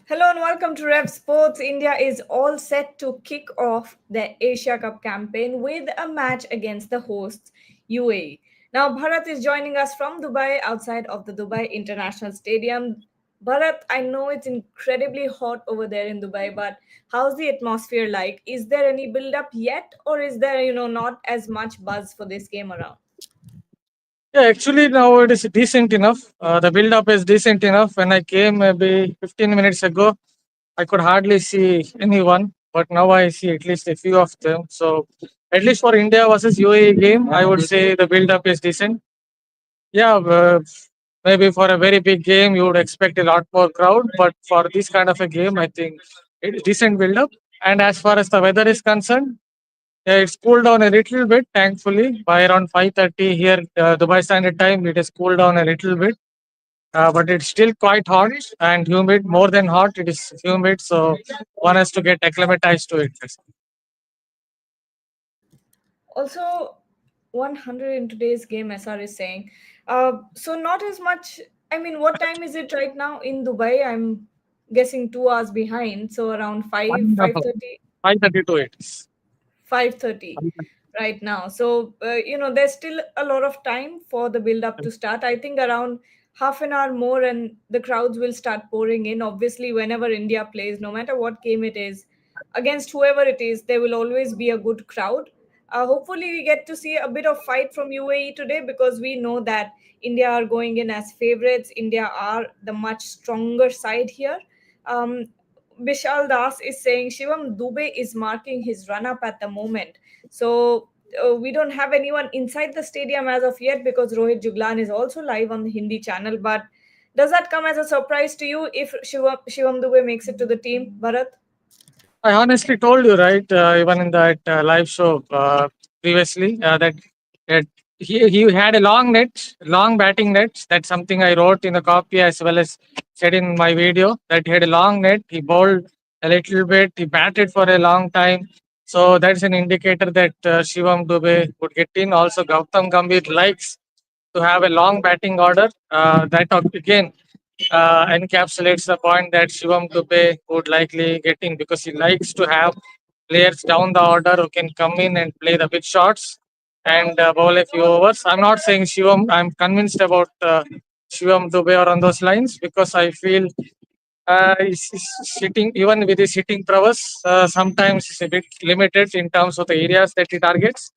Hello and welcome to Rev Sports. India is all set to kick off the Asia Cup campaign with a match against the hosts, UAE. Now, Bharat is joining us from Dubai outside of the Dubai International Stadium. Bharat, I know it's incredibly hot over there in Dubai, but how's the atmosphere like? Is there any build up yet, or is there, not as much buzz for this game around? Yeah, actually now it is decent enough. The build up is decent enough. When I came maybe 15 minutes ago, I could hardly see anyone, but now I see at least a few of them. So at least for India versus UAE game, I would say the build up is decent. Yeah, maybe for a very big game, you would expect a lot more crowd, but for this kind of a game, I think it is decent build up. And as far as the weather is concerned, yeah, it's cooled down a little bit, thankfully. By around 5:30 here, Dubai Standard Time, it has cooled down a little bit. But it's still quite hot and humid. More than hot, it is humid. So one has to get acclimatized to it. Also, 100 in today's game, SR is saying. So not as much. I mean, what time is it right now in Dubai? I'm guessing 2 hours behind. So around 5, Wonderful. 5:30. 5:32 it is. 5:30 right now. So there's still a lot of time for the build up to start. I think around half an hour more and the crowds will start pouring in. Obviously, whenever India plays, no matter what game it is, against whoever it is, there will always be a good crowd. Hopefully we get to see a bit of fight from UAE today, because we know that India are going in as favorites. India are the much stronger side here. um, Bishal Das is saying Shivam Dubey is marking his run up at the moment. So we don't have anyone inside the stadium as of yet, because Rohit Juglan is also live on the Hindi channel. But does that come as a surprise to you if Shivam Dubey makes it to the team, Bharat? I honestly told you, right, even in that live show previously, that he had a long net, long batting net. That's something I wrote in the copy as well as said in my video, that he had a long net. He bowled a little bit, he batted for a long time. So that's an indicator that Shivam Dubey would get in. Also, Gautam Gambhir likes to have a long batting order. That again encapsulates the point that Shivam Dubey would likely get in, because he likes to have players down the order who can come in and play the big shots and bowl a few overs. I'm not saying Shivam, I'm convinced about Shivam Dubey or on those lines, because I feel he's hitting, even with his hitting prowess, sometimes he's a bit limited in terms of the areas that he targets.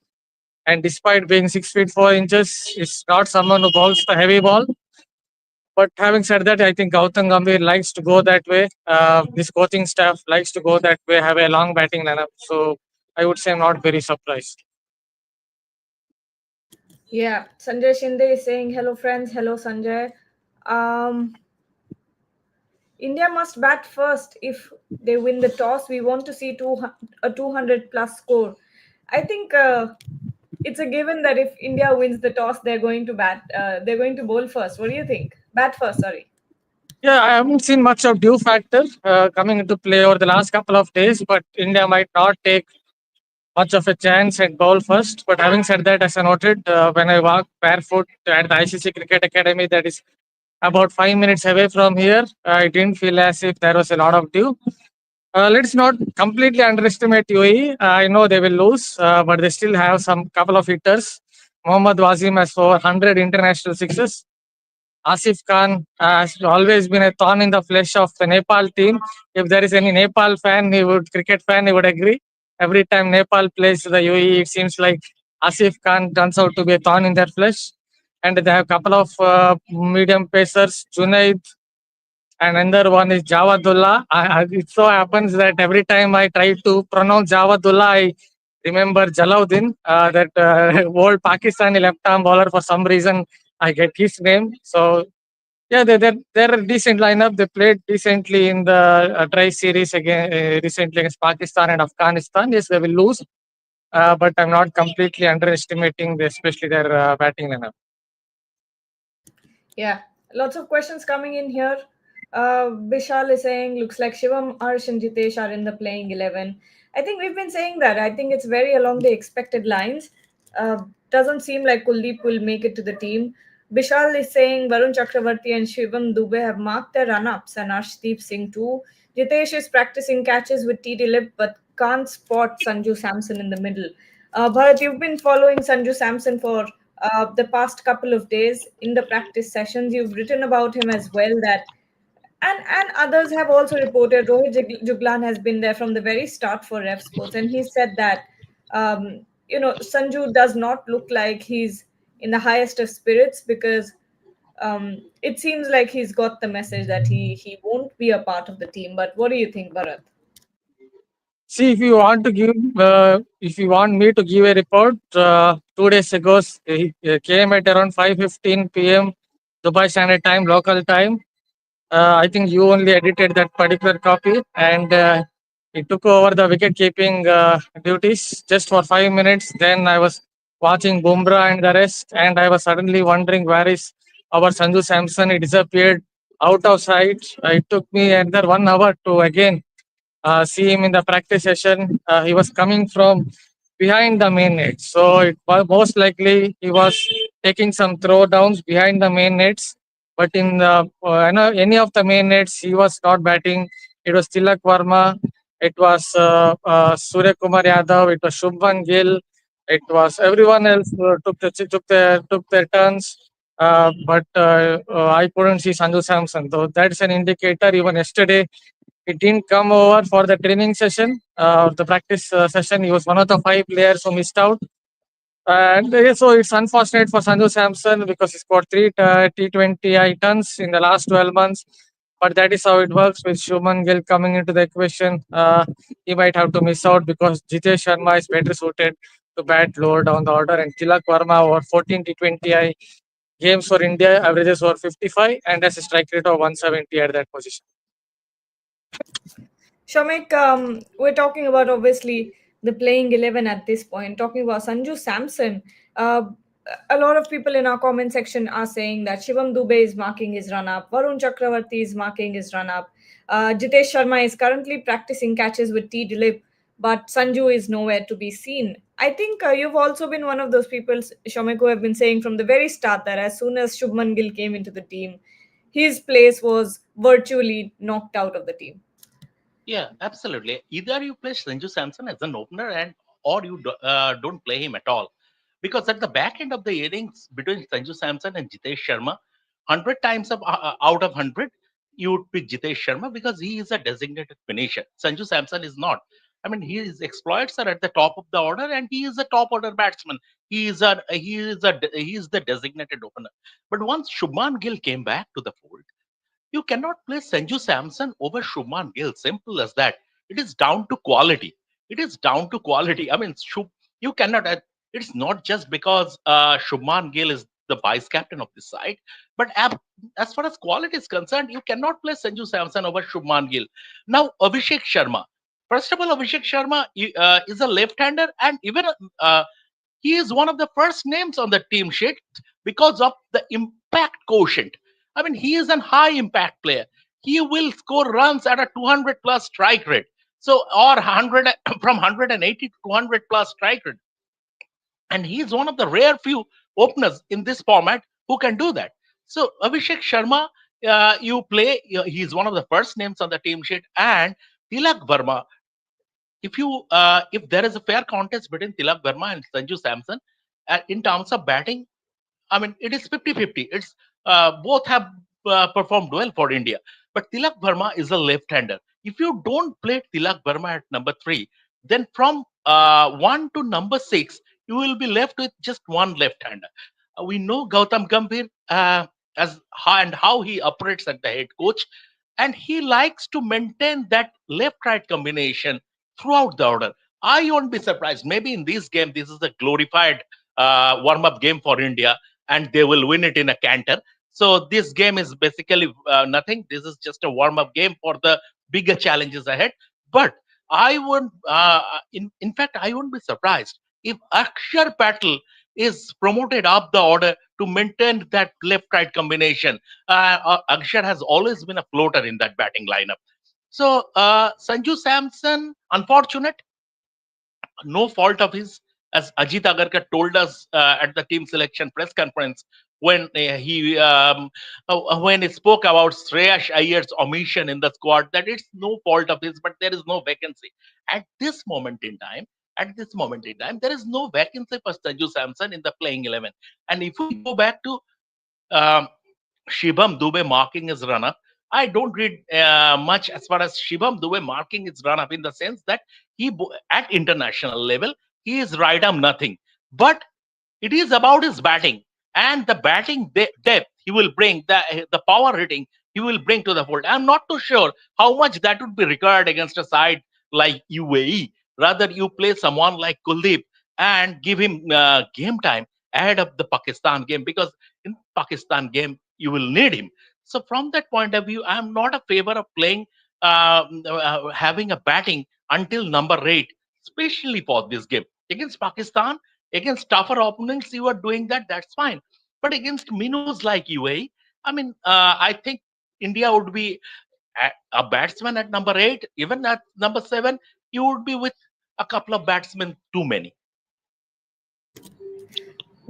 And despite being 6 feet 4 inches, he's not someone who bowls the heavy ball. But having said that, I think Gautam Gambhir likes to go that way. This coaching staff likes to go that way, have a long batting lineup. So I would say I'm not very surprised. Yeah, Sanjay Shinde is saying hello, friends. Hello, Sanjay. Um, India must bat first if they win the toss. We want to see a 200 plus score. I think it's a given that if India wins the toss, they're going to bat. They're going to bowl first. What do you think? Bat first, sorry. Yeah, I haven't seen much of due factor coming into play over the last couple of days, but India might not take much of a chance at bowl first. But having said that, as I noted, when I walked barefoot at the ICC Cricket Academy, that is about 5 minutes away from here, I didn't feel as if there was a lot of dew. Let's not completely underestimate UAE. I know they will lose, but they still have some couple of hitters. Mohammad Wasim has over 100 international sixes. Asif Khan has always been a thorn in the flesh of the Nepal team. If there is any Nepal fan, cricket fan, he would agree. Every time Nepal plays the UAE, it seems like Asif Khan turns out to be a thorn in their flesh. And they have a couple of medium pacers, Junaid, and another one is Jawadullah. It so happens that every time I try to pronounce Jawadullah, I remember Jalauddin, that old Pakistani left arm bowler. For some reason, I get his name. So yeah, they're a decent lineup. They played decently in the try series again recently against Pakistan and Afghanistan. Yes, they will lose, but I'm not completely underestimating, especially their batting lineup. Yeah, lots of questions coming in here. Vishal is saying, looks like Shivam, Arsh, and Jitesh are in the playing 11. I think we've been saying that. I think it's very along the expected lines. Doesn't seem like Kuldeep will make it to the team. Bishal is saying Varun Chakravarti and Shivam Dubey have marked their run-ups, and Arshdeep Singh too. Jitesh is practicing catches with T. Dilip but can't spot Sanju Samson in the middle. Bharat, you've been following Sanju Samson for the past couple of days in the practice sessions. You've written about him as well, that and others have also reported. Rohit Juglan has been there from the very start for Rev Sports, and he said that Sanju does not look like he's in the highest of spirits because it seems like he's got the message that he won't be a part of the team. But what do you think, Bharat? See, if you want me to give a report, 2 days ago, he came at around 5:15 p.m. Dubai Standard Time, local time. I think you only edited that particular copy, and he took over the wicket keeping duties just for 5 minutes. Then I was watching Bumrah and the rest, and I was suddenly wondering where is our Sanju Samson. He disappeared out of sight. It took me another 1 hour to again see him in the practice session. He was coming from behind the main net. So it was most likely he was taking some throwdowns behind the main nets. But in the any of the main nets, he was not batting. It was Tilak Varma. It was Surya Kumar Yadav. It was Shubman Gill. It was everyone else took their turns. But I couldn't see Sanju Samson. So that's an indicator. Even yesterday, he didn't come over for the training session, the practice session. He was one of the 5 players who missed out. And so it's unfortunate for Sanju Samson because he scored three T20I tons in the last 12 months. But that is how it works with Shuman Gill coming into the equation. He might have to miss out because Jitesh Sharma is better suited to bat lower down the order. And Tilak Varma over 14 T20I games for India, averages over 55 and has a strike rate of 170 at that position. Shamik, we're talking about obviously the playing 11 at this point. Talking about Sanju Samson, uh, a lot of people in our comment section are saying that Shivam Dubey is marking his run up, Varun Chakravarti is marking his run up, Jitesh Sharma is currently practicing catches with T. Dilip, but Sanju is nowhere to be seen. I think you've also been one of those people, Shamik, who have been saying from the very start that as soon as Shubman Gill came into the team, his place was virtually knocked out of the team. Yeah, absolutely. Either you play Sanju Samson as an opener, and or you don't play him at all, because at the back end of the innings between Sanju Samson and Jitesh Sharma, 100 times out of 100, you would pick Jitesh Sharma because he is a designated finisher. Sanju Samson is not. I mean, his exploits are at the top of the order, and he is a top order batsman. He is the designated opener. But once Shubman Gill came back to the fold, you cannot play Sanju Samson over Shubman Gill. Simple as that. It is down to quality. It is down to quality. I mean, you cannot. It's not just because Shubman Gill is the vice captain of this side, but as far as quality is concerned, you cannot play Sanju Samson over Shubman Gill. Now, Abhishek Sharma. First of all, Abhishek Sharma is a left-hander, and even he is one of the first names on the team sheet because of the impact quotient. I mean, he is an high impact player. He will score runs at a 200 plus strike rate. So, or 100 from 180 to 200 plus strike rate. And he is one of the rare few openers in this format who can do that. So, Abhishek Sharma, you play, he's one of the first names on the team sheet. And Tilak Verma, if there is a fair contest between Tilak Verma and Sanju Samson in terms of batting, I mean, it is 50-50. It's both have performed well for India. But Tilak Verma is a left-hander. If you don't play Tilak Verma at number 3, then from 1 to number 6, you will be left with just one left-hander. We know Gautam Gambhir and how he operates at the head coach, and he likes to maintain that left-right combination throughout the order. I won't be surprised. Maybe in this game, this is a glorified warm-up game for India, and they will win it in a canter. So this game is basically nothing. This is just a warm-up game for the bigger challenges ahead. But in fact, I won't be surprised if Akshar Patel is promoted up the order to maintain that left-right combination. Akshar has always been a floater in that batting lineup. So Sanju Samson, unfortunate, no fault of his, as Ajit Agarkar told us at the team selection press conference. when he spoke about Shreyash Iyer's omission in the squad, that it's no fault of his, but there is no vacancy at this moment in time. At this moment in time, there is no vacancy for Sanju Samson in the playing 11. And if we go back to um, Shibam Dube marking his run up, I don't read much as far as Shibam Dube marking his run up, in the sense that at international level he is right arm nothing, but it is about his batting, and the batting depth he will bring, the power hitting he will bring to the fold. I'm not too sure how much that would be required against a side like UAE. Rather, you play someone like Kuldeep and give him game time ahead of the Pakistan game, because in Pakistan game you will need him. So from that point of view, I'm not a favor of playing, having a batting until number 8, especially for this game against Pakistan. Against tougher opponents, you are doing that. That's fine. But against minnows like UAE, I mean, I think India would be a batsman at number 8, even at number 7. You would be with a couple of batsmen too many.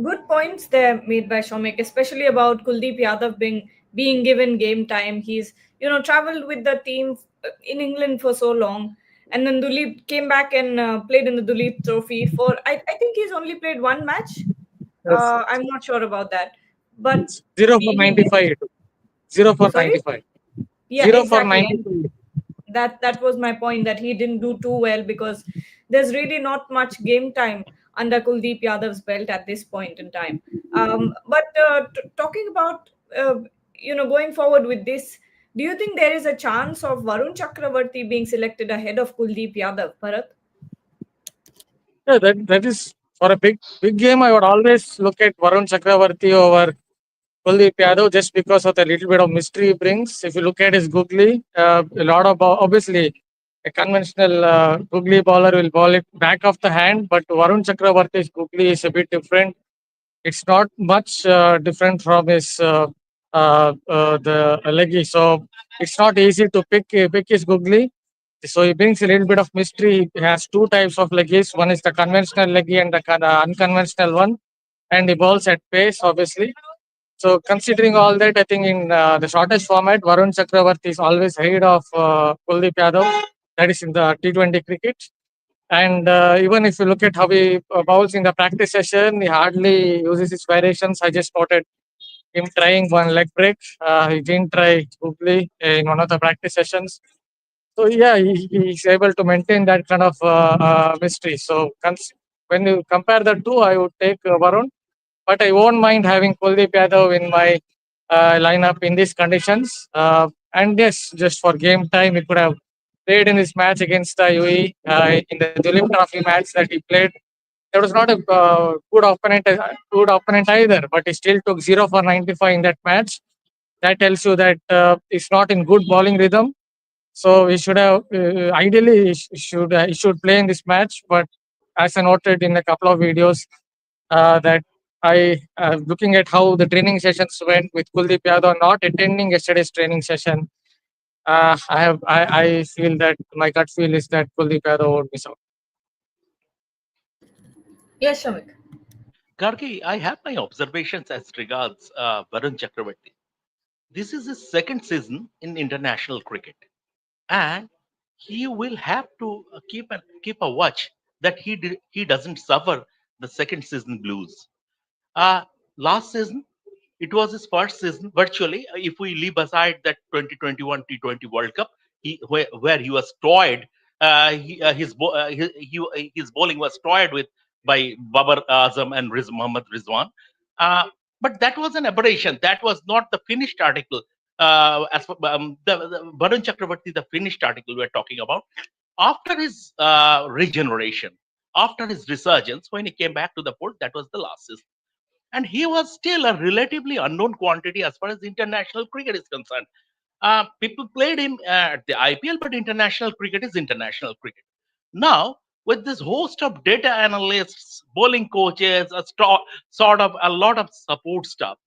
Good points there made by Shomik, especially about Kuldeep Yadav being given game time. He's traveled with the team in England for so long, and then Duleep came back and played in the Duleep Trophy for I think he's only played one match. Yes, I'm not sure about that, but it's 0 for he did. 95. 0 for Sorry. 95. Yeah, 0 for exactly. 95. That was my point, that he didn't do too well because there's really not much game time under Kuldeep Yadav's belt at this point in time. But talking about going forward with this, do you think there is a chance of Varun Chakravarti being selected ahead of Kuldeep Yadav, Bharat? Yeah, that is for a big game. I would always look at Varun Chakravarti over Kuldeep Yadav, just because of the little bit of mystery he brings. If you look at his googly, a lot of obviously a conventional googly bowler will ball it back of the hand, but Varun Chakravarti's googly is a bit different. It's not much different from his the leggy, so it's not easy to pick his googly. So he brings a little bit of mystery. He has two types of leggies. One is the conventional leggy and the unconventional one, and he bowls at pace, obviously. So considering all that, I think in the shortest format, Varun Chakravarti is always ahead of Kuldeep Yadav. That is in the T20 cricket. And even if you look at how he bowls in the practice session, he hardly uses his variations. I just spotted him trying one leg break. He didn't try googly in one of the practice sessions. So yeah, he's able to maintain that kind of mystery. So when you compare the two, I would take Varun, but I won't mind having Kuldeep Yadav in my lineup in these conditions. And yes, just for game time, he could have played in this match against the UAE in the Duleep Trophy match that he played. There was not a good opponent either, but he still took 0 for 95 in that match. That tells you that he's not in good bowling rhythm. So he should have ideally he should play in this match. But as I noted in a couple of videos, that I looking at how the training sessions went with Kuldeep Yadav not attending yesterday's training session. I feel that my gut feel is that Kuldeep Yadav would miss out. Yes, Shamik. Gargi, I have my observations as regards Varun Chakravarti. This is his second season in international cricket, and he will have to keep a watch that he doesn't suffer the second season blues. Uh, Last season, it was his first season virtually. If we leave aside that 2021 T20 World Cup, where he was toyed, his bowling was toyed with by Babar Azam and Muhammad Rizwan. Uh, but that was an aberration. That was not the finished article. As for, the Varun Chakravarti, the finished article we're talking about, after his regeneration, after his resurgence, when he came back to the fold, that was the last season, and he was still a relatively unknown quantity as far as international cricket is concerned. People played him at the IPL, but international cricket is international cricket. Now, with this host of data analysts, bowling coaches, sort of a lot of support stuff,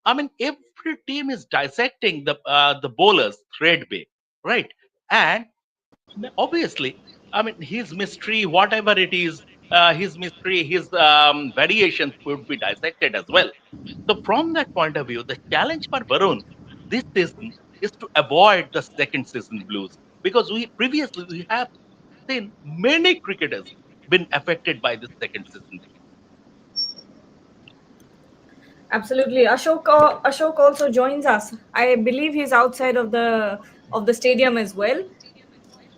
I mean, every team is dissecting the bowlers threadbare, right? And obviously, I mean, his mystery, whatever it is, his mystery, his variations would be dissected as well. So, from that point of view, the challenge for Varun this season is to avoid the second season blues, because we previously we have seen many cricketers been affected by this second season blues. Absolutely. Ashok also joins us. I believe he's outside of the stadium as well.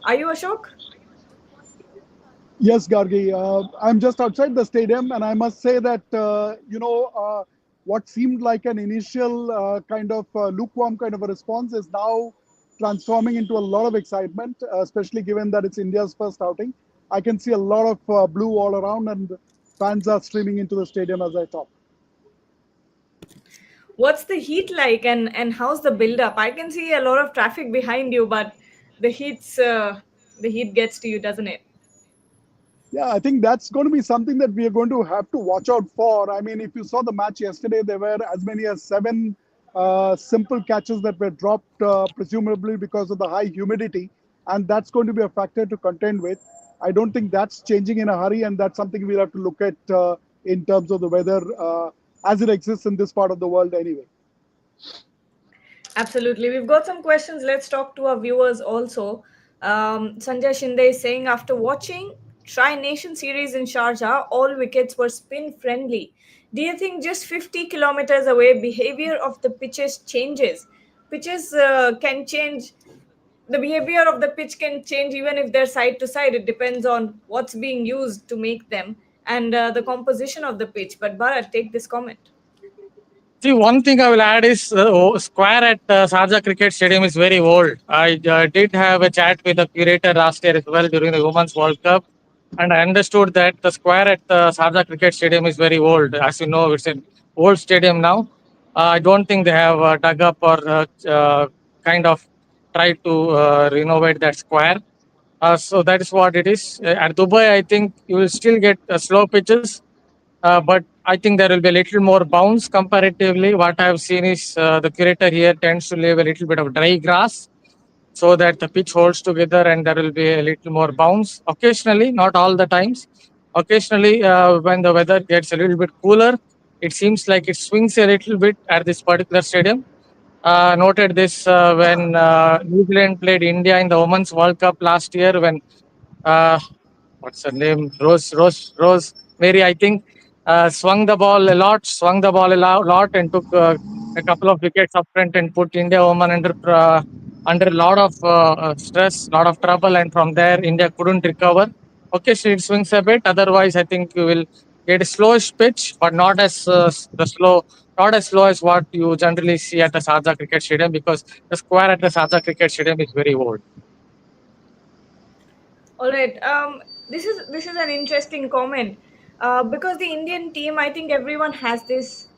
Are you Ashok? Yes, Gargi. I'm just outside the stadium, and I must say that what seemed like an initial kind of lukewarm kind of a response is now transforming into a lot of excitement, especially given that it's India's first outing. I can see a lot of blue all around, and fans are streaming into the stadium as I talk. What's the heat like, and how's the build up? I can see a lot of traffic behind you, but the the heat gets to you, doesn't it? Yeah, I think that's going to be something that we are going to have to watch out for. I mean, if you saw the match yesterday, there were as many as seven simple catches that were dropped, presumably because of the high humidity, and that's going to be a factor to contend with. I don't think that's changing in a hurry, and that's something we'll have to look at in terms of the weather as it exists in this part of the world anyway. Absolutely. We've got some questions. Let's talk to our viewers also. Sanjay Shinde is saying, after watching Tri Nation Series in Sharjah, all wickets were spin friendly. Do you think just 50 kilometers away, behavior of the pitches changes? Pitches can change, the behavior of the pitch can change even if they're side to side. It depends on what's being used to make them and the composition of the pitch. But Bharat, take this comment. See, one thing I will add is square at Sharjah Cricket Stadium is very old. I did have a chat with the curator last year as well during the Women's World Cup, and I understood that the square at the Sharjah Cricket Stadium is very old. As you know, it's an old stadium now. I don't think they have dug up or kind of tried to renovate that square. So that is what it is. At Dubai, I think you will still get slow pitches, but I think there will be a little more bounce comparatively. What I have seen is the curator here tends to leave a little bit of dry grass so that the pitch holds together and there will be a little more bounce. Occasionally, not all the times. Occasionally, when the weather gets a little bit cooler, it seems like it swings a little bit at this particular stadium. Noted this when New Zealand played India in the Women's World Cup last year when uh, what's her name? Rose Mary, I think, swung the ball lot, and took a couple of wickets up front and put India women under a lot of stress, lot of trouble, and from there India couldn't recover. Occasionally it swings a bit. Otherwise, I think you will get a slowish pitch, but not as not as slow as what you generally see at the Sharjah Cricket Stadium because the square at the Sharjah Cricket Stadium is very old. All right. This is an interesting comment because the Indian team, I think everyone has this.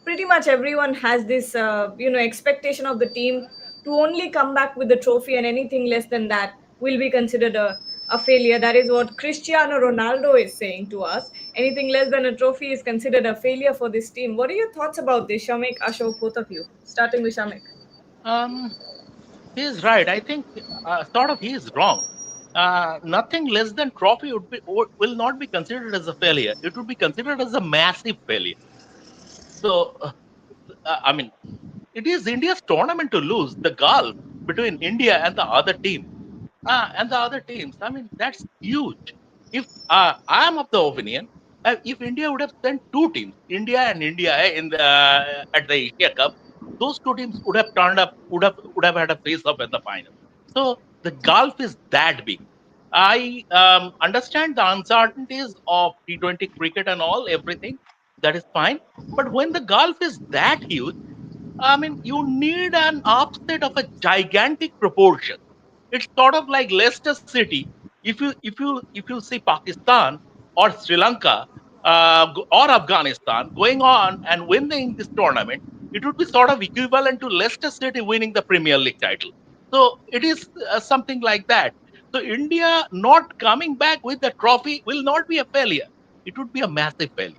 Pretty much everyone has this, expectation of the team to only come back with the trophy, and anything less than that will be considered a failure. That is what Cristiano Ronaldo is saying to us. Anything less than a trophy is considered a failure for this team. What are your thoughts about this, Shamik, Ashok, both of you? Starting with Shamik. Um, he is right. I think sort of he is wrong. Nothing less than trophy will not be considered as a failure. It would be considered as a massive failure. So, I mean, it is India's tournament to lose the golf between India and the other team. And the other teams. I mean, that's huge. If I am of the opinion, if India would have sent two teams, India and India in the at the Asia Cup, those two teams would have turned up, would have had a face off at the final. So the gulf is that big. I understand the uncertainties of T20 cricket and all everything. That is fine. But when the gulf is that huge, I mean, you need an upset of a gigantic proportion. It's sort of like Leicester City. If you see Pakistan or Sri Lanka or Afghanistan going on and winning this tournament, it would be sort of equivalent to Leicester City winning the Premier League title. So it is something like that. So India not coming back with the trophy will not be a failure. It would be a massive failure.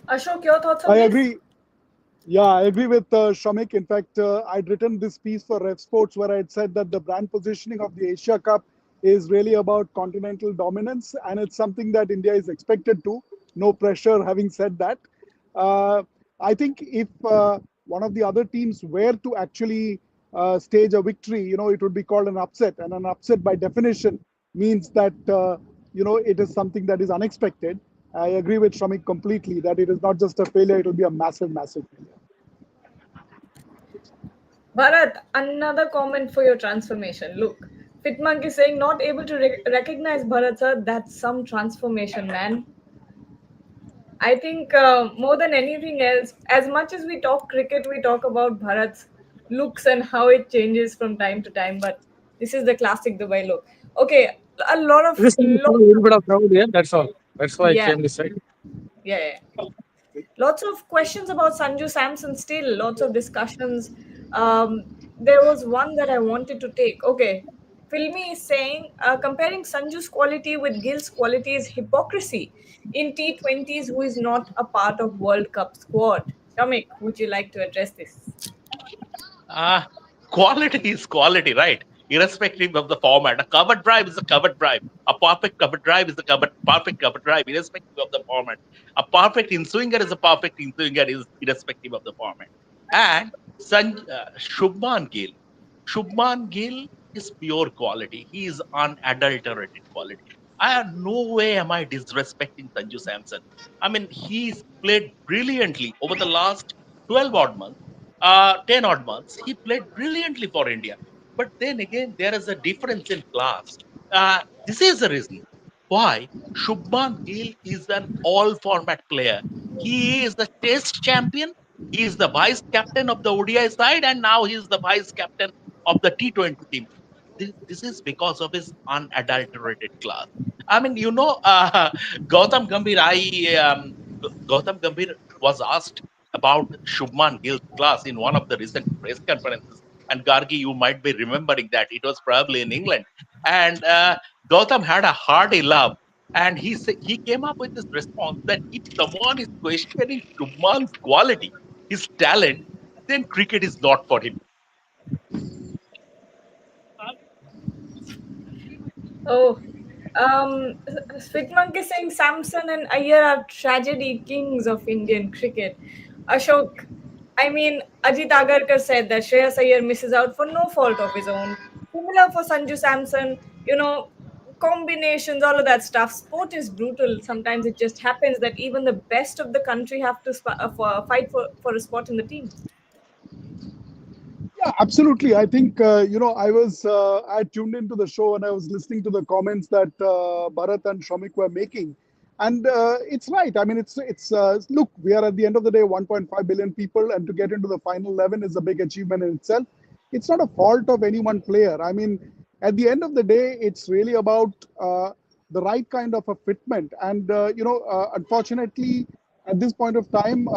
Ashok, your thoughts on I this? agree. Yeah, I agree with Shamik. In fact, I'd written this piece for Rev Sports where I'd said that the brand positioning of the Asia Cup is really about continental dominance, and it's something that India is expected to. No pressure, having said that. Uh, I think if one of the other teams were to actually stage a victory, it would be called an upset. And an upset, by definition, means that, it is something that is unexpected. I agree with Shramik completely that it is not just a failure, it will be a massive, massive failure. Bharat, another comment for your transformation. Look, Fitmonk is saying not able to recognize Bharat sir. That's some transformation, man. I think more than anything else, as much as we talk cricket, we talk about Bharat's looks and how it changes from time to time. But this is the classic Dubai look. Okay, a lot of This time we saw a little bit of crowd here. That's all. That's why I yeah, came this side. yeah, yeah. Lots of questions about Sanju Samson still, lots of discussions. Um, there was one that I wanted to take. Okay, Filmi is saying comparing Sanju's quality with Gill's quality is hypocrisy in T20s, who is not a part of World Cup squad. Shamik, would you like to address this? Uh, Quality is quality, right? Irrespective of the format. A covered drive is a covered drive. A perfect covered drive is a perfect covered drive, irrespective of the format. A perfect in swinger is a perfect in swinger, is irrespective of the format. And Shubman Gill. Shubman Gill is pure quality. He is unadulterated quality. I have no way am I disrespecting Sanju Samson. I mean, he's played brilliantly over the last 12 odd months, 10 odd months. He played brilliantly for India. But then again, there is a difference in class. This is the reason why Shubman Gill is an all format player. He is the test champion. He is the vice captain of the ODI side, and now he is the vice captain of the T20 team. This is because of his unadulterated class. I mean, Gautam Gambhir, Gautam Gambhir was asked about Shubman Gill's class in one of the recent press conferences. And Gargi, you might be remembering that it was probably in England. And Gautam had a hearty laugh. And he came up with this response that if someone is questioning Shubman's quality, his talent, then cricket is not for him. Oh, Switmank is saying Samson and Iyer are tragedy kings of Indian cricket. Ashok, I mean, Ajit Agarkar said that Shreyas Iyer misses out for no fault of his own. Similar for Sanju Samson, combinations, all of that stuff. Sport is brutal. Sometimes it just happens that even the best of the country have to fight for a spot in the team. Yeah, absolutely. I think I tuned into the show and I was listening to the comments that Bharat and Shramik were making, and it's right. I mean, it's look, we are at the end of the day 1.5 billion people, and to get into the final 11 is a big achievement in itself. It's not a fault of any one player. I mean, at the end of the day, it's really about the right kind of a fitment, and unfortunately, at this point of time,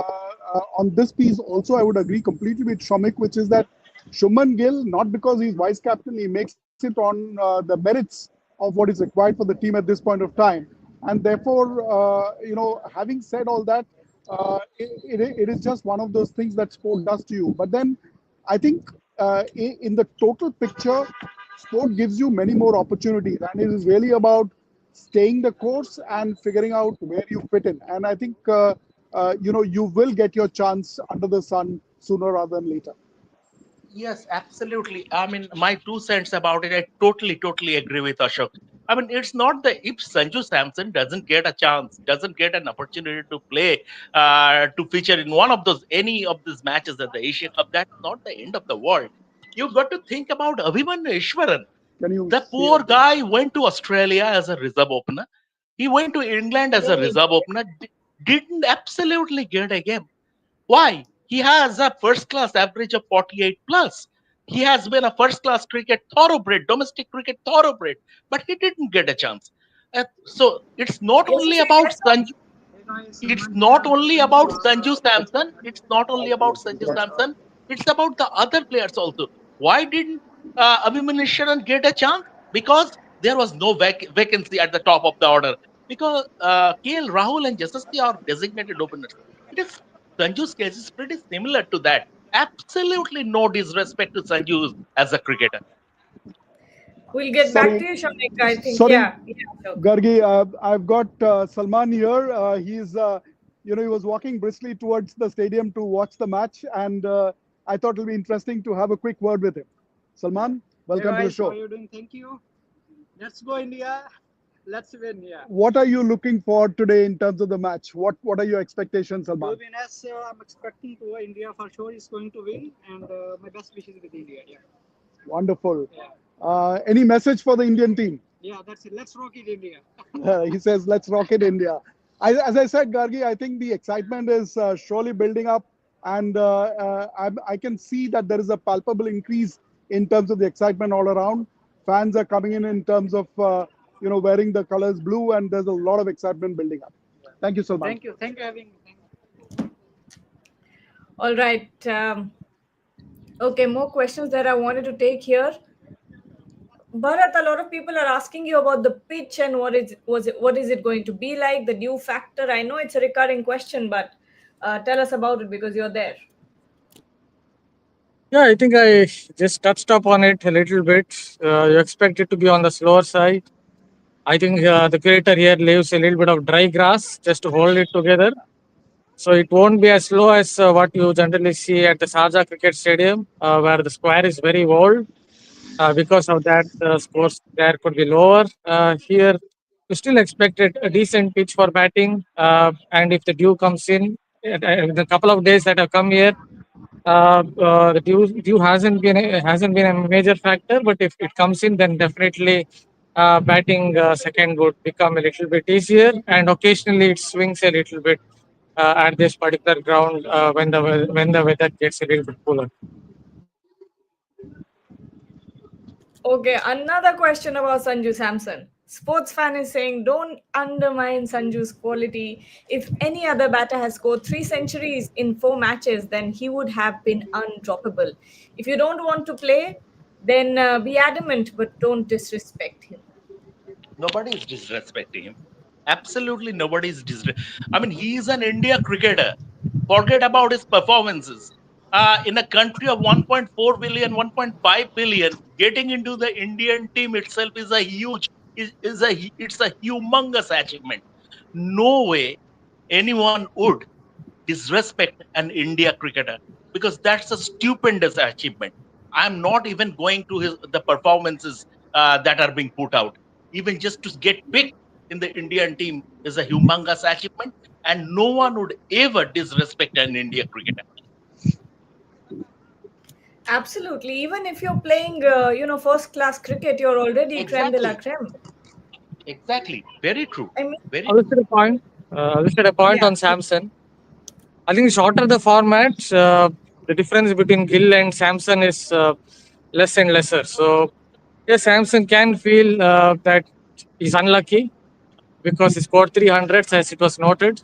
on this piece also, I would agree completely with Shramik, which is that Shuman Gill, not because he's vice captain, he makes it on the merits of what is required for the team at this point of time. And therefore, having said all that, it is just one of those things that sport does to you. But then I think in the total picture, sport gives you many more opportunities. And it is really about staying the course and figuring out where you fit in. And I think, you will get your chance under the sun sooner rather than later. Yes, absolutely. I mean, my 2 cents about it, I totally agree with Ashok. I mean, it's not the if Sanju Samson doesn't get a chance, doesn't get an opportunity to play, to feature in one of those, any of these matches at the Asia Cup, that's not the end of the world. You've got to think about Abhimanyu Ishwaran. Can you The say poor again? guy went to Australia as a reserve opener. He went to England as a reserve opener, didn't absolutely get a game. Why? He has a first class average of 48 plus. He has been a first class cricket thoroughbred, domestic cricket thoroughbred, but he didn't get a chance. So it's not only Yashasvi, about there's Sanju. It's not only about Sanju Samson. It's not only about Sanju Samson. It's about the other players also. Why didn't Abhimanyu Sharan get a chance? Because there was no vacancy at the top of the order. Because KL Rahul and Yashasvi are designated openers. It is Sanju's case is pretty similar to that. Absolutely no disrespect to Sanju as a cricketer. We'll get back to Sorry, you, Shamik. I think, sorry, yeah, yeah, Ashok. Gargi. I've got Salman here. He was walking briskly towards the stadium to watch the match, and I thought it'll be interesting to have a quick word with him. Salman, Hey welcome to the guys, how are show. you doing? Thank you. Let's go India. Let's win. Yeah. What are you looking for today in terms of the match? What are your expectations, To Salman? be honest, I'm expecting to India for sure is going to win, and my best wishes with India. Yeah. Wonderful. Yeah. Any message for the Indian team? Yeah. That's it. Let's rock it, India. He says, "Let's rock it, India." As I said, Gargi, I think the excitement is surely building up, and I can see that there is a palpable increase in terms of the excitement all around. Fans are coming in terms of wearing the colors blue, and there's a lot of excitement building up. Thank you, Salman. Thank you. Thank you for having me. Thank you. All right. Okay, more questions that I wanted to take here. Bharat, a lot of people are asking you about the pitch and what is it going to be like, the new factor. I know it's a recurring question, but tell us about it because you're there. Yeah, I think I just touched upon it a little bit. You expect it to be on the slower side. I think the creator here leaves a little bit of dry grass just to hold it together. So it won't be as slow as what you generally see at the Sharjah Cricket Stadium, where the square is very old. Because of that, the scores there could be lower. Here, you still expected a decent pitch for batting. And if the dew comes in the couple of days that have come here, the dew hasn't been a major factor. But if it comes in, then definitely batting second would become a little bit easier. And occasionally, it swings a little bit at this particular ground when the weather gets a little bit cooler. Okay, another question about Sanju Samson. Sports fan is saying, don't undermine Sanju's quality. If any other batter has scored 3 centuries in 4 matches, then he would have been undroppable. If you don't want to play, then be adamant, but don't disrespect him. Nobody is disrespecting him. Absolutely nobody is I mean, he is an India cricketer. Forget about his performances. In a country of 1.4 billion, 1.5 billion, getting into the Indian team itself is a huge, it's a humongous achievement. No way anyone would disrespect an India cricketer because that's a stupendous achievement. I'm not even going to the performances that are being put out. Even just to get picked in the Indian team is a humongous achievement, and no one would ever disrespect an India cricketer. Absolutely. Even if you're playing, first class cricket, you're already creme de la Exactly, creme. exactly. Very true. I mean, Very I'll just true. get a point. I'll just get a point yeah. on Samson. I think shorter the format, the difference between Gill and Samson is less and lesser. So, yes, Samson can feel that he's unlucky because he scored 300s, as it was noted.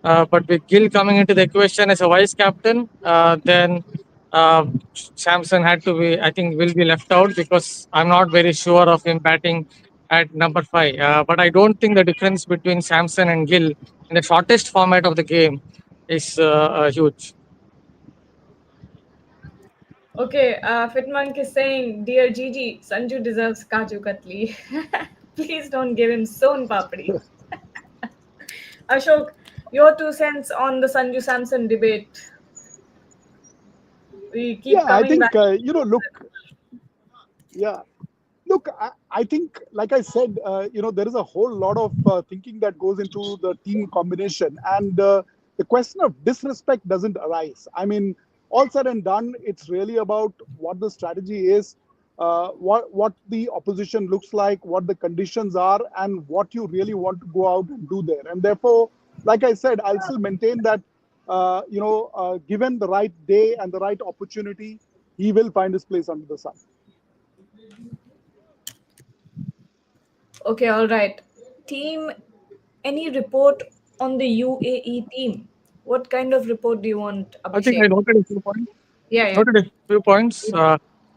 But with Gill coming into the equation as a vice captain, then uh, Samson had to be, I think, will be left out because I'm not very sure of him batting at number 5. But I don't think the difference between Samson and Gill in the shortest format of the game is huge. Okay, Fitmonk is saying, Dear Gigi, Sanju deserves Kaju Katli. Please don't give him Son Papdi. Ashok, your 2 cents on the Sanju Samson debate. We Yeah, keep I coming think back. look, yeah. Look, I think, like I said, there is a whole lot of thinking that goes into the team combination, and the question of disrespect doesn't arise. I mean, all said and done, it's really about what the strategy is, what the opposition looks like, what the conditions are, and what you really want to go out and do there. And therefore, like I said, I'll still maintain that, given the right day and the right opportunity, he will find his place under the sun. Okay, all right. Team, any report on the UAE team? What kind of report do you want, I think I Abhishek? noted a few points. Yeah, yeah. Noted a few points.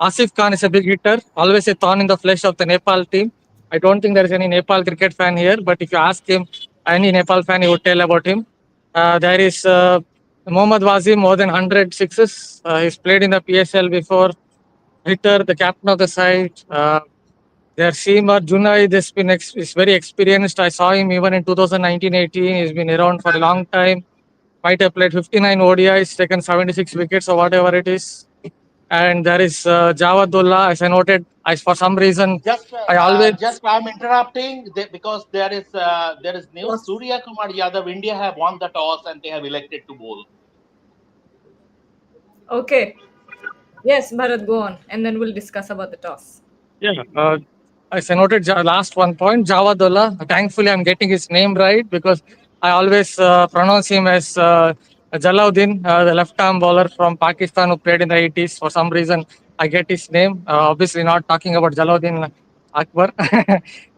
Asif Khan is a big hitter, always a thorn in the flesh of the Nepal team. I don't think there is any Nepal cricket fan here, but if you ask him, any Nepal fan, he would tell about him. There is Mohammad Wazim, more than 100 sixes. He's played in the PSL before. Hitter, the captain of the side. Their seamer Junai, this been is very experienced. I saw him even in 2019-18. He's been around for a long time. Might have played 59 ODIs, taken 76 wickets or whatever it is. And there is Javadullah, as I noted. For some reason, I always Just I'm interrupting because there is news. Toss. Surya Kumar Yadav, India have won the toss and they have elected to bowl. Okay. Yes, Bharat, go on, and then we'll discuss about the toss. yeah. As I noted, last one point, Javadullah. Thankfully, I'm getting his name right because I always pronounce him as Jalauddin, the left-arm bowler from Pakistan who played in the 80s. For some reason, I get his name. Obviously, not talking about Jalauddin Akbar.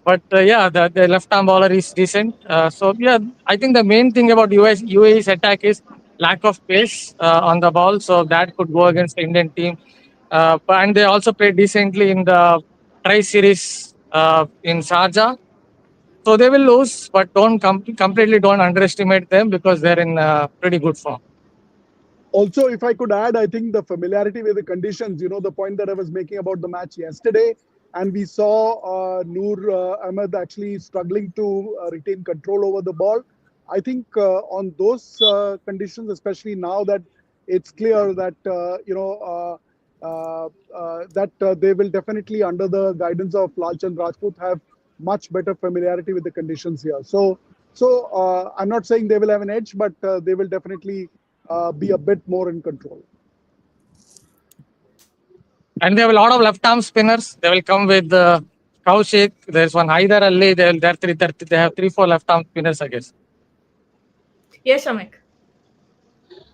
But yeah, the left-arm bowler is decent. So yeah, I think the main thing about UAE's attack is lack of pace on the ball. So that could go against the Indian team. And they also played decently in the Tri Series in Sharjah. So they will lose, but completely don't underestimate them because they're in pretty good form. Also, if I could add, I think the familiarity with the conditions, the point that I was making about the match yesterday, and we saw Noor Ahmed actually struggling to retain control over the ball. I think on those conditions, especially now that it's clear that, they will definitely, under the guidance of Lalchand Rajput, have much better familiarity with the conditions here. So I'm not saying they will have an edge, but they will definitely be a bit more in control. And they have a lot of left arm spinners. They will come with Kaushik. There's one Haider Ali. They have three, four left arm spinners, I guess. Yes, Shamik.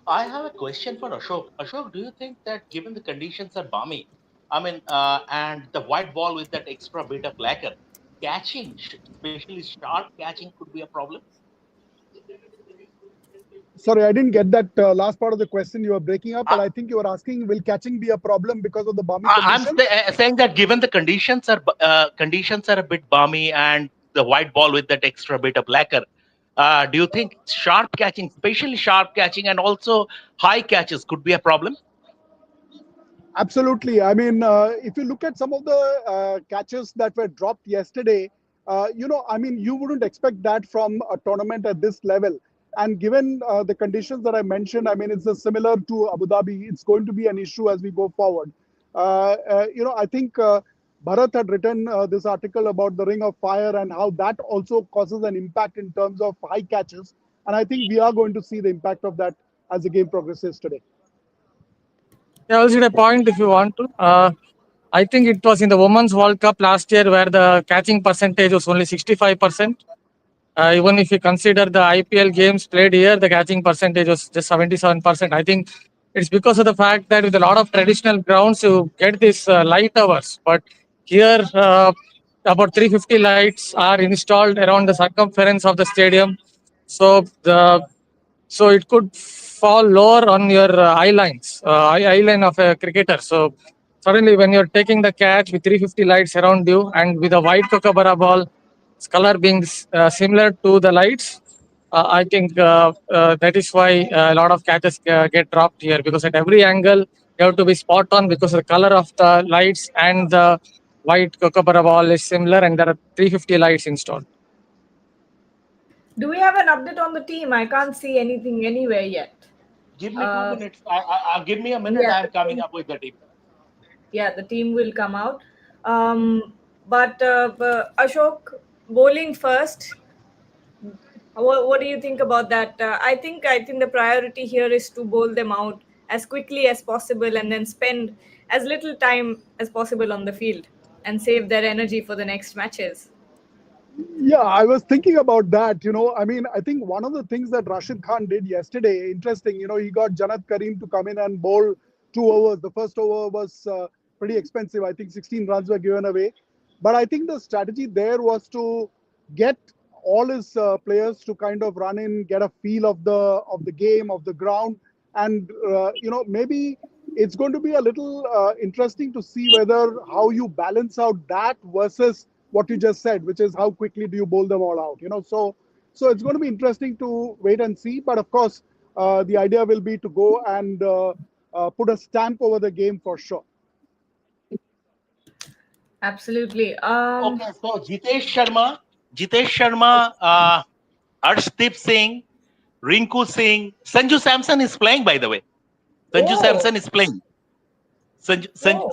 I have a question for Ashok. Ashok, do you think that given the conditions are balmy, and the white ball with that extra bit of lacquer, catching, especially sharp catching, could be a problem? Sorry, I didn't get that last part of the question. You were breaking up, but I, I think you were asking, will catching be a problem because of the balmy conditions? saying that given the conditions are a bit balmy and the white ball with that extra bit of lacquer, do you think sharp catching, especially sharp catching, and also high catches could be a problem? Absolutely. I mean, if you look at some of the catches that were dropped yesterday, I mean, you wouldn't expect that from a tournament at this level. And given the conditions that I mentioned, I mean, it's similar to Abu Dhabi. It's going to be an issue as we go forward. I think Bharat had written this article about the Ring of Fire and how that also causes an impact in terms of high catches. And I think we are going to see the impact of that as the game progresses today. Yeah, I'll see the point if you want to. I think it was in the Women's World Cup last year where the catching percentage was only 65%. Even if you consider the IPL games played here, the catching percentage was just 77%. I think it's because of the fact that with a lot of traditional grounds, you get these light hours. But here, about 350 lights are installed around the circumference of the stadium. So it could fall lower on your eye lines, eye line of a cricketer. So suddenly, when you're taking the catch with 350 lights around you and with a white kookaburra ball, its color being similar to the lights, I think that is why a lot of catches get dropped here because at every angle you have to be spot on because the color of the lights and the white kookaburra ball is similar and there are 350 lights installed. Do we have an update on the team? I can't see anything anywhere yet. Give me two Uh, minutes. Give me a minute. yeah, I'm the coming team, up with the team. yeah, the team will come out. But Ashok, bowling first. What do you think about that? I think the priority here is to bowl them out as quickly as possible and then spend as little time as possible on the field and save their energy for the next matches. Yeah, I was thinking about that. I mean, I think one of the things that Rashid Khan did yesterday, interesting, he got Janat Kareem to come in and bowl 2 overs. The first over was pretty expensive. I think 16 runs were given away. But I think the strategy there was to get all his players to kind of run in, get a feel of the game, of the ground, and maybe it's going to be a little interesting to see whether how you balance out that versus what you just said, which is how quickly do you bowl them all out. So it's going to be interesting to wait and see. But of course, the idea will be to go and put a stamp over the game for sure. Absolutely. Okay, so Jitesh Sharma, Arshdeep Singh, Rinku Singh, Sanju Samson is playing, by the way. Sanju Oh, Samson is playing. oh.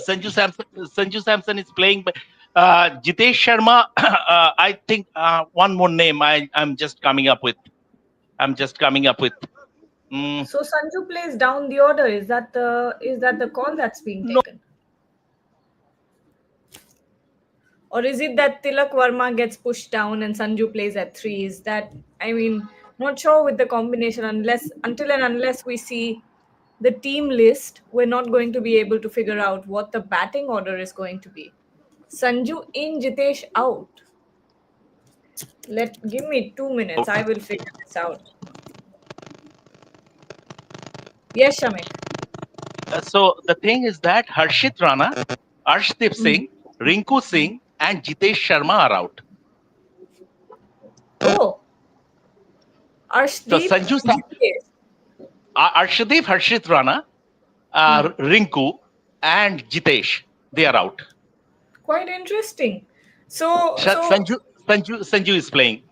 Sanju Samson is playing. But Jitesh Sharma, I think one more name I'm just coming up with. I'm just coming up with. Mm, So Sanju plays down the order. Is that the call that's being no, taken? Or is it that Tilak Varma gets pushed down and Sanju plays at three? Is that, I mean, not sure with the combination until and unless we see the team list, we're not going to be able to figure out what the batting order is going to be. Sanju in, Jitesh out. Give me 2 minutes. I will figure this out. Yes, Shamik. so the thing is that Harshit Rana, Arshdeep Mm. Singh, Rinku Singh, and Jitesh Sharma are out. Oh, So Arshdeep, Jitesh. Arshdeep, Harshit Rana, Hmm. Rinku, and Jitesh, they are out. Quite interesting. So Sanju is playing.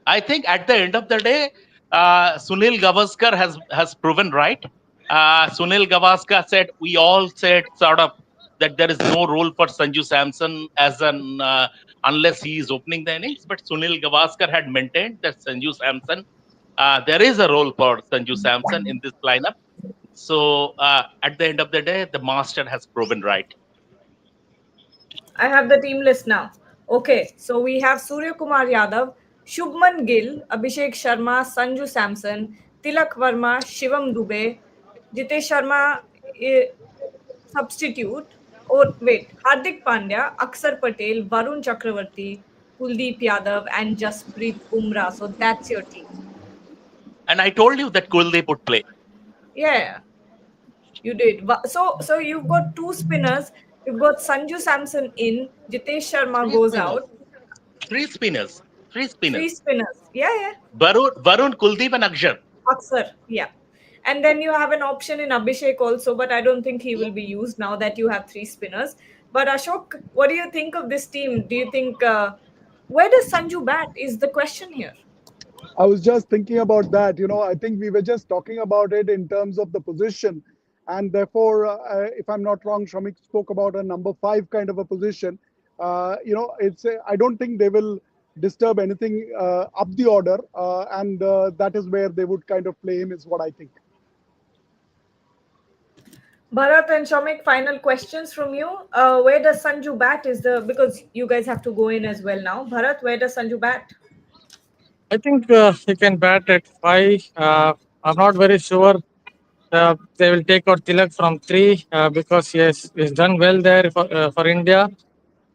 I think at the end of the day, Sunil Gavaskar has proven right. Sunil Gavaskar said, we all said sort of that there is no role for Sanju Samson as an unless he is opening the innings. But Sunil Gavaskar had maintained that Sanju Samson, there is a role for Sanju Samson in this lineup. So at the end of the day, the master has proven right. I have the team list now. Okay, so we have Surya Kumar Yadav, Shubman Gill, Abhishek Sharma, Sanju Samson, Tilak Varma, Shivam Dubey, Jitesh Sharma, eh, substitute. Oh, wait, Hardik Pandya, Aksar Patel, Varun Chakravarti, Kuldeep Yadav, and Jasprit Bumrah. So that's your team. And I told you that Kuldeep would play. Yeah, you did. So you've got two spinners. You've got Sanju Samson in, Jitesh Sharma Three goes spinners. out. Three spinners. Three Three spinners. spinners. Yeah, yeah. Varun, Kuldeep, and Akshar. Aksar. Yeah. And then you have an option in Abhishek also, but I don't think he will be used now that you have three spinners. But Ashok, what do you think of this team? Do you think where does Sanju bat? Is the question here. I was just thinking about that. I think we were just talking about it in terms of the position. And therefore, if I'm not wrong, Shamik spoke about a number five kind of a position. I don't think they will disturb anything up the order. And that is where they would kind of play him, is what I think. Bharat and Shamik, final questions from you. Where does Sanju bat? Because you guys have to go in as well now. Bharat, where does Sanju bat? I think he can bat at five. I'm not very sure they will take out Tilak from three because he's done well there for India.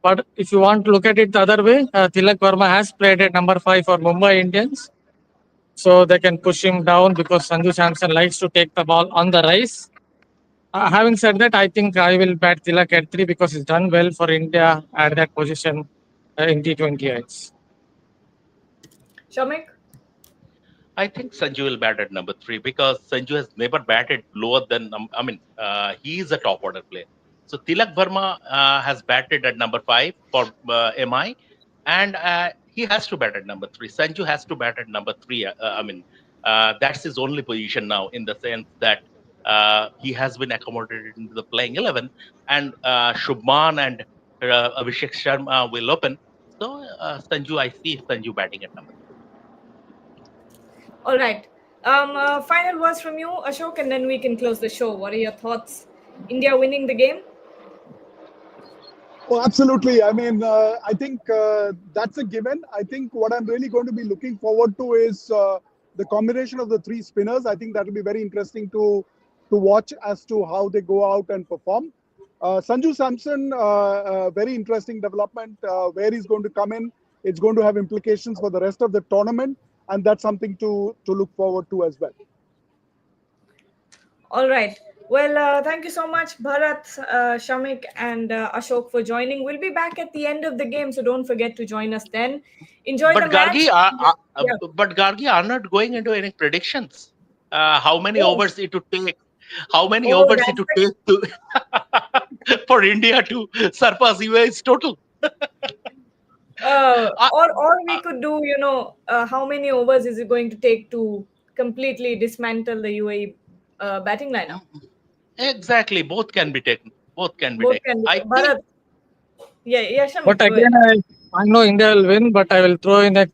But if you want to look at it the other way, Tilak Verma has played at number five for Mumbai Indians. So they can push him down because Sanju Samson likes to take the ball on the rise. Having said that, I think I will bat Tilak at three because he's done well for India at that position in T20Is. Shamik? I think Sanju will bat at number three because Sanju has never batted lower than. He is a top order player. So Tilak Verma has batted at number five for MI, and he has to bat at number three. Sanju has to bat at number three. That's his only position now, in the sense that he has been accommodated into the playing 11, and Shubman and Abhishek Sharma will open. So I see Sanju batting at number three. All right. Final words from you, Ashok, and then we can close the show. What are your thoughts? India winning the game? Oh, absolutely. I mean, I think that's a given. I think what I'm really going to be looking forward to is the combination of the three spinners. I think that will be very interesting to watch as to how they go out and perform. Sanju Samson, very interesting development. Where he's going to come in, it's going to have implications for the rest of the tournament, and that's something to look forward to as well. All right. Well, thank you so much, Bharat, Shamik, and Ashok for joining. We'll be back at the end of the game, so don't forget to join us then. Enjoy the But match. Gargi, Yeah. are not going into any predictions. How many Oh, overs it would take? How many oh, overs it that's would take to for India to surpass UAE's total. Uh, Or we could do, how many overs is it going to take to completely dismantle the UAE batting lineup? exactly, both can be taken. Both can be Both taken. can be. I think Bharat, yeah, Shamik, But go ahead. again, I know India will win, but I will throw in a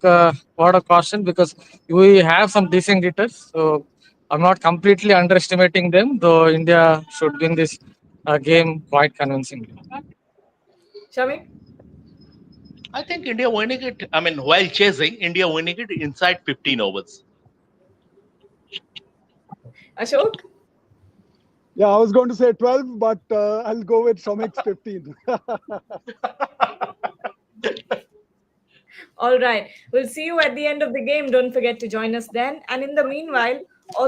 word of caution because we have some decent hitters. So I'm not completely underestimating them, though India should win this game quite convincingly. Shamik, I think India winning it. I mean, while chasing, India winning it inside 15 overs. Ashok. Yeah, I was going to say 12, but I'll go with Shomik's 15. All right. We'll see you at the end of the game. Don't forget to join us then. And in the meanwhile, also